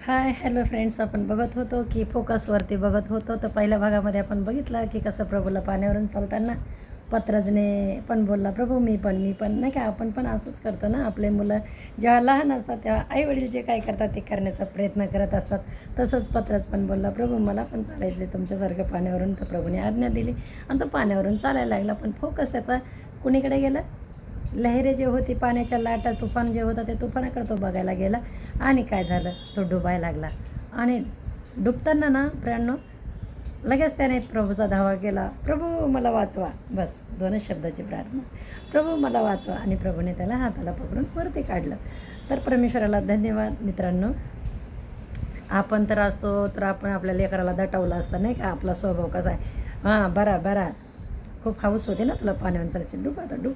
Hi hello friends, आपण बघत होतो की फोकसवरती बघत होतो. तर पहिल्या भागामध्ये आपण बघितलं की कसं प्रभूला पाण्यावरून चालताना पत्रजने पण बोलला, प्रभू मी पण नाही का. आपण पण असंच करतो ना. आपले मुलं जेव्हा लहान असतात तेव्हा आईवडील जे काय करतात ते करण्याचा प्रयत्न करत असतात. तसंच पत्रज पण बोलला, प्रभू मला पण चालायचं आहे तुमच्यासारखं पाण्यावरून. तर प्रभूने आज्ञा दिली आणि तो पाण्यावरून चालायला लागला. पण फोकस त्याचा कुणीकडे गेला? लहरे जे होती, पाण्याच्या लाटा, तुफान जे होतं ते तुफानाकडे तो बघायला गेला. आणि काय झालं, तो डुबायला लागला. आणि डुबताना ना प्रियांनो, लगेच त्याने प्रभूचा धावा केला, प्रभू मला वाचवा. बस दोनच शब्दाची प्रार्थना, प्रभू मला वाचवा. आणि प्रभूने त्याला हाताला पकडून वरती काढलं. तर परमेश्वराला धन्यवाद. मित्रांनो, आपण तर असतो तर आपण आपल्या लेकराला दटवलं असतं नाही का. आपला स्वभाव कसा आहे, हां बरा खूप हाऊस होते ना तुला पाण्यावर चालायची, डूब आता डूब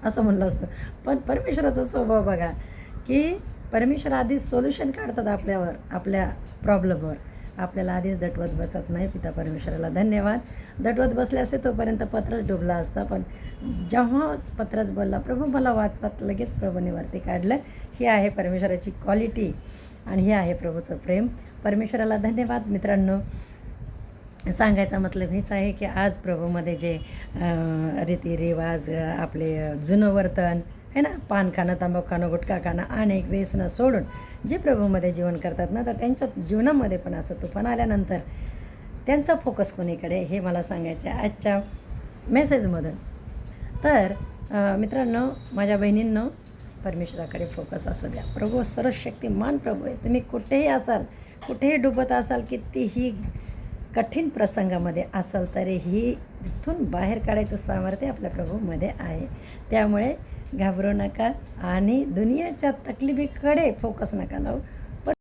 असं म्हणलं असतं. पण परमेश्वराचा स्वभाव बघा की परमेश्वर आधीच सोल्युशन काढतात आपल्यावर, आपल्या प्रॉब्लेमवर. आपल्याला आधीच दटवत बसत नाही. पिता परमेश्वराला धन्यवाद. दटवत बसले असते तोपर्यंत पत्रच डुबला असता. पण जेव्हा पत्रच बोलला, प्रभू मला वाचवात, लगेच प्रभूने वरती काढलं. ही आहे परमेश्वराची क्वालिटी आणि हे आहे प्रभूचं प्रेम. परमेश्वराला धन्यवाद. मित्रांनो, सांगायचा मतलब हेच आहे की आज प्रभूमध्ये जे रीतिरिवाज, आपले जुनं वर्तन आहे ना, पान खाणं, तंबाखू खाणं, गुटखा खाणं, अनेक व्यसनं सोडून जे प्रभूमध्ये जीवन करतात ना, तर त्यांच्या जीवनामध्ये पण असं तुफान आल्यानंतर त्यांचा फोकस कोणीकडे, हे मला सांगायचं आहे आजच्या मेसेजमधून. तर मित्रांनो, माझ्या बहिणींनो, परमेश्वराकडे फोकस असू द्या. प्रभू सर्वशक्तिमान प्रभू आहे. तुम्ही कुठेही असाल, कुठेही डुबत असाल, कितीही कठीण प्रसंगामध्ये असाल तरीही तिथून बाहेर काढायचं सामर्थ्य आपल्या प्रभूमध्ये आहे. त्यामुळे घाबरू नका आणि दुनियाच्या तकलिफीकडे फोकस नका लावू.